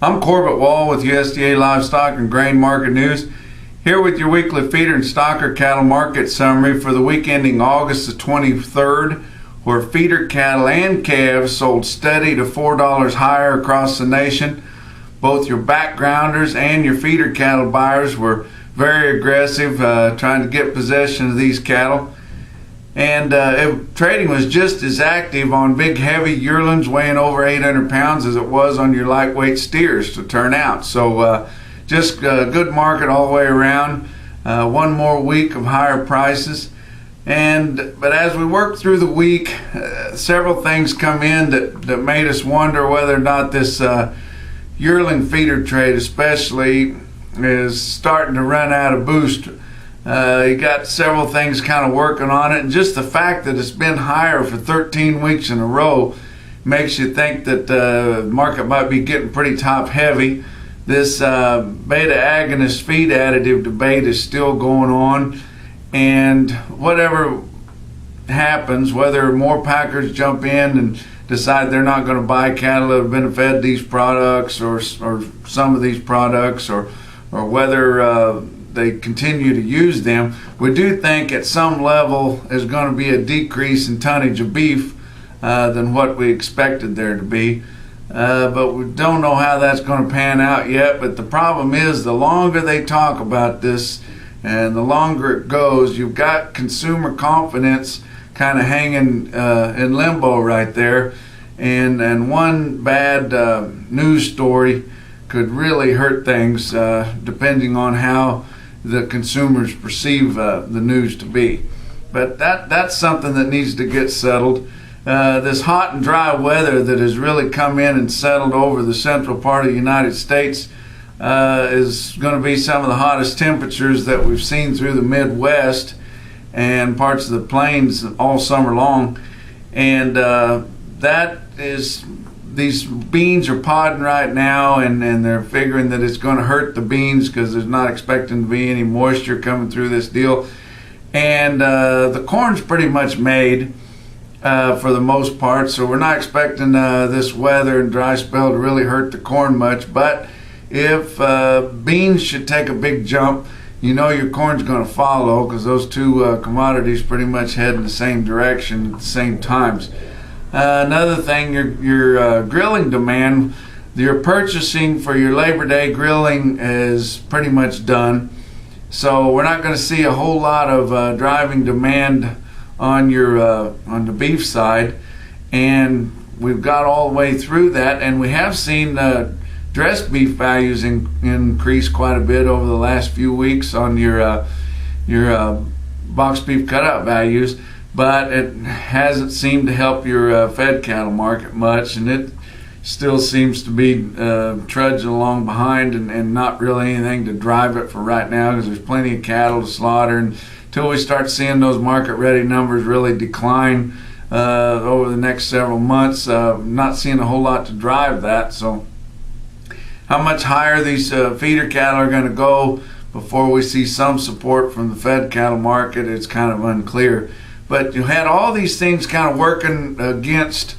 I'm Corbett Wall with USDA Livestock and Grain Market News, here with your weekly feeder and stocker cattle market summary for the week ending August the 23rd, where feeder cattle and calves sold steady to $4 higher across the nation. Both your backgrounders and your feeder cattle buyers were very aggressive trying to get possession of these cattle. And trading was just as active on big heavy yearlings weighing over 800 pounds as it was on your lightweight steers to turn out. So just a good market all the way around. One more week of higher prices. But as we work through the week, several things come in that made us wonder whether or not this yearling feeder trade especially is starting to run out of boost. You got several things kind of working on it, and just the fact that it's been higher for 13 weeks in a row makes you think that the market might be getting pretty top heavy. This beta agonist feed additive debate is still going on, and whatever happens, whether more packers jump in and decide they're not going to buy cattle that have been fed these products or some of these products, or whether they continue to use them, we do think at some level there's going to be a decrease in tonnage of beef than what we expected there to be. But we don't know how that's going to pan out yet. But the problem is, the longer they talk about this and the longer it goes, you've got consumer confidence kind of hanging in limbo right there. And one bad news story could really hurt things depending on how the consumers perceive the news to be. But that's something that needs to get settled. This hot and dry weather that has really come in and settled over the central part of the United States is going to be some of the hottest temperatures that we've seen through the Midwest and parts of the plains all summer long. And these beans are podding right now, and they're figuring that it's going to hurt the beans because there's not expecting to be any moisture coming through this deal. And the corn's pretty much made for the most part, so we're not expecting this weather and dry spell to really hurt the corn much. But if beans should take a big jump, you know your corn's going to follow, because those two commodities pretty much head in the same direction at the same times. Another thing, your grilling demand, your purchasing for your Labor Day grilling is pretty much done. So we're not going to see a whole lot of driving demand on the beef side, and we've got all the way through that, and we have seen dressed beef values increase quite a bit over the last few weeks on your box beef cutout values. But it hasn't seemed to help your fed cattle market much, and it still seems to be trudging along behind and not really anything to drive it for right now, because there's plenty of cattle to slaughter. And until we start seeing those market ready numbers really decline over the next several months, not seeing a whole lot to drive that. So how much higher these feeder cattle are going to go before we see some support from the fed cattle market, it's kind of unclear. But you had all these things kind of working against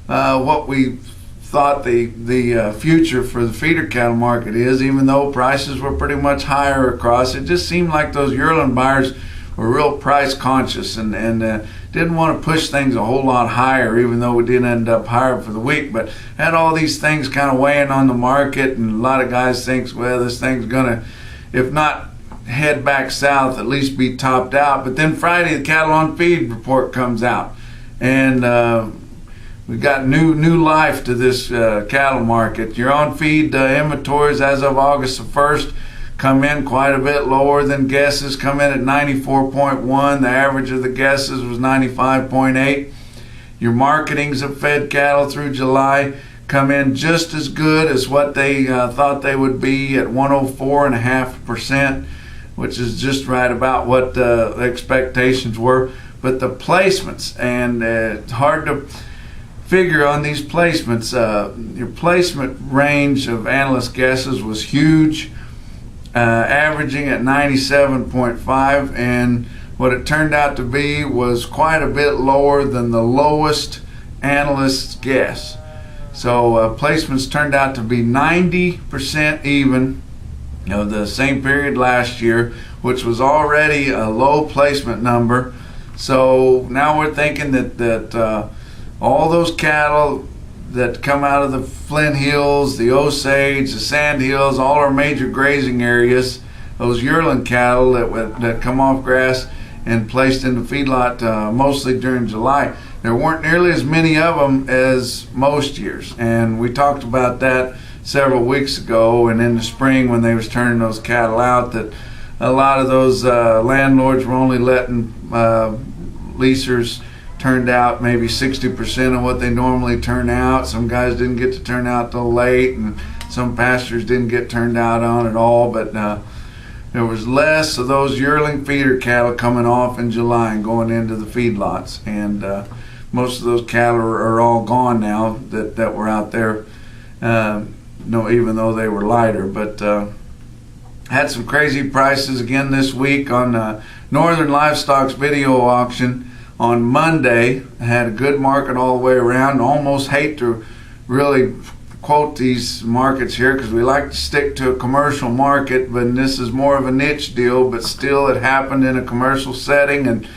what we thought the future for the feeder cattle market is, even though prices were pretty much higher across. It just seemed like those yearling buyers were real price conscious and didn't want to push things a whole lot higher, even though we did end up higher for the week. But had all these things kind of weighing on the market, and a lot of guys think, well, this thing's going to, if not head back south, at least be topped out. But then Friday the cattle on feed report comes out, and we've got new life to this cattle market. Your on feed inventories as of August the 1st come in quite a bit lower than guesses, come in at 94.1. The average of the guesses was 95.8. Your marketings of fed cattle through July come in just as good as what they thought they would be at 104.5%, which is just right about what the expectations were. But the placements, and it's hard to figure on these placements, your placement range of analyst guesses was huge, averaging at 97.5, and what it turned out to be was quite a bit lower than the lowest analyst's guess. So placements turned out to be 90% even of the same period last year, which was already a low placement number. So now we're thinking that all those cattle that come out of the Flint Hills, the Osage, the Sand Hills, all our major grazing areas, those yearling cattle that come off grass and placed in the feedlot mostly during July, there weren't nearly as many of them as most years. And we talked about that several weeks ago, and in the spring when they was turning those cattle out, that a lot of those landlords were only letting leasers turned out maybe 60% of what they normally turn out. Some guys didn't get to turn out till late, and some pastures didn't get turned out on at all. But there was less of those yearling feeder cattle coming off in July and going into the feedlots, and most of those cattle are all gone now that were out there. Even though they were lighter, but had some crazy prices again this week on Northern Livestock's video auction. On Monday, I had a good market all the way around. Almost hate to really quote these markets here because we like to stick to a commercial market, but this is more of a niche deal, but still it happened in a commercial setting. And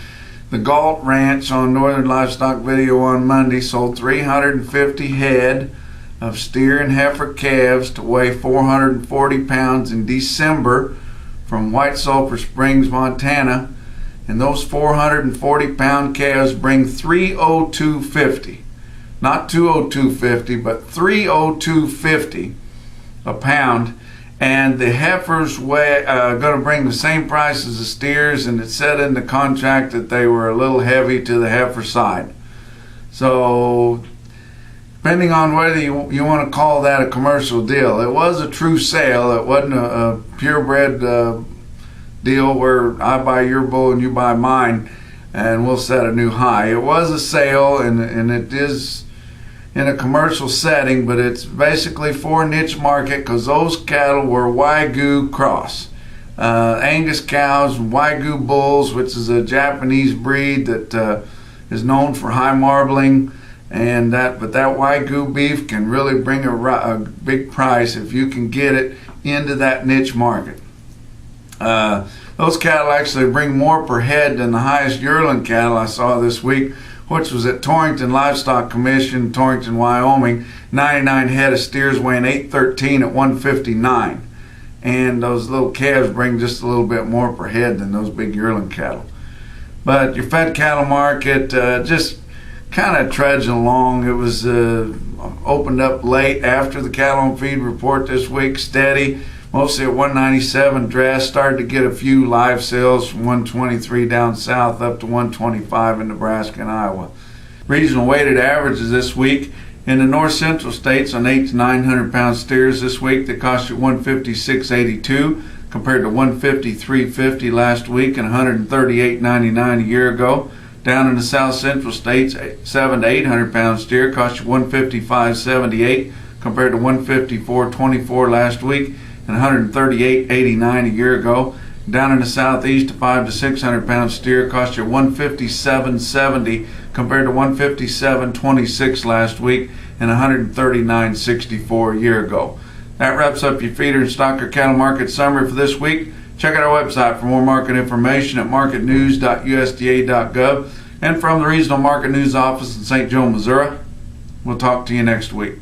the Galt Ranch on Northern Livestock video on Monday sold 350 head of steer and heifer calves to weigh 440 pounds in December from White Sulphur Springs, Montana. And those 440 pound calves bring 302.50, not 202.50, but 302.50 a pound. And the heifers weigh going to bring the same price as the steers, and it said in the contract that they were a little heavy to the heifer side. So depending on whether you want to call that a commercial deal, it was a true sale. It wasn't a purebred deal where I buy your bull and you buy mine and we'll set a new high. It was a sale, and it is in a commercial setting, but it's basically for a niche market because those cattle were Wagyu cross. Angus cows, Wagyu bulls, which is a Japanese breed that is known for high marbling. But that Wagyu beef can really bring a big price if you can get it into that niche market. Those cattle actually bring more per head than the highest yearling cattle I saw this week, which was at Torrington Livestock Commission, Torrington, Wyoming. 99 head of steers weighing 813 at 159. And those little calves bring just a little bit more per head than those big yearling cattle. But your fed cattle market just kind of trudging along. It was opened up late after the cattle on feed report this week, steady, mostly at 197. Dress started to get a few live sales from 123 down south up to 125 in Nebraska and Iowa. Regional weighted averages this week in the north central states on 8 to 900 pound steers this week, they cost you 156.82 compared to 153.50 last week and 138.99 a year ago. Down in the south central states, 7 to 800 pound steer cost you 155.78 compared to 154.24 last week and 138.89 a year ago. Down in the southeast, a 5 to 600 pound steer cost you 157.70 compared to 157.26 last week and 139.64 a year ago. That wraps up your feeder and stocker cattle market summary for this week. Check out our website for more market information at marketnews.usda.gov and from the Regional Market News Office in St. Joe, Missouri. We'll talk to you next week.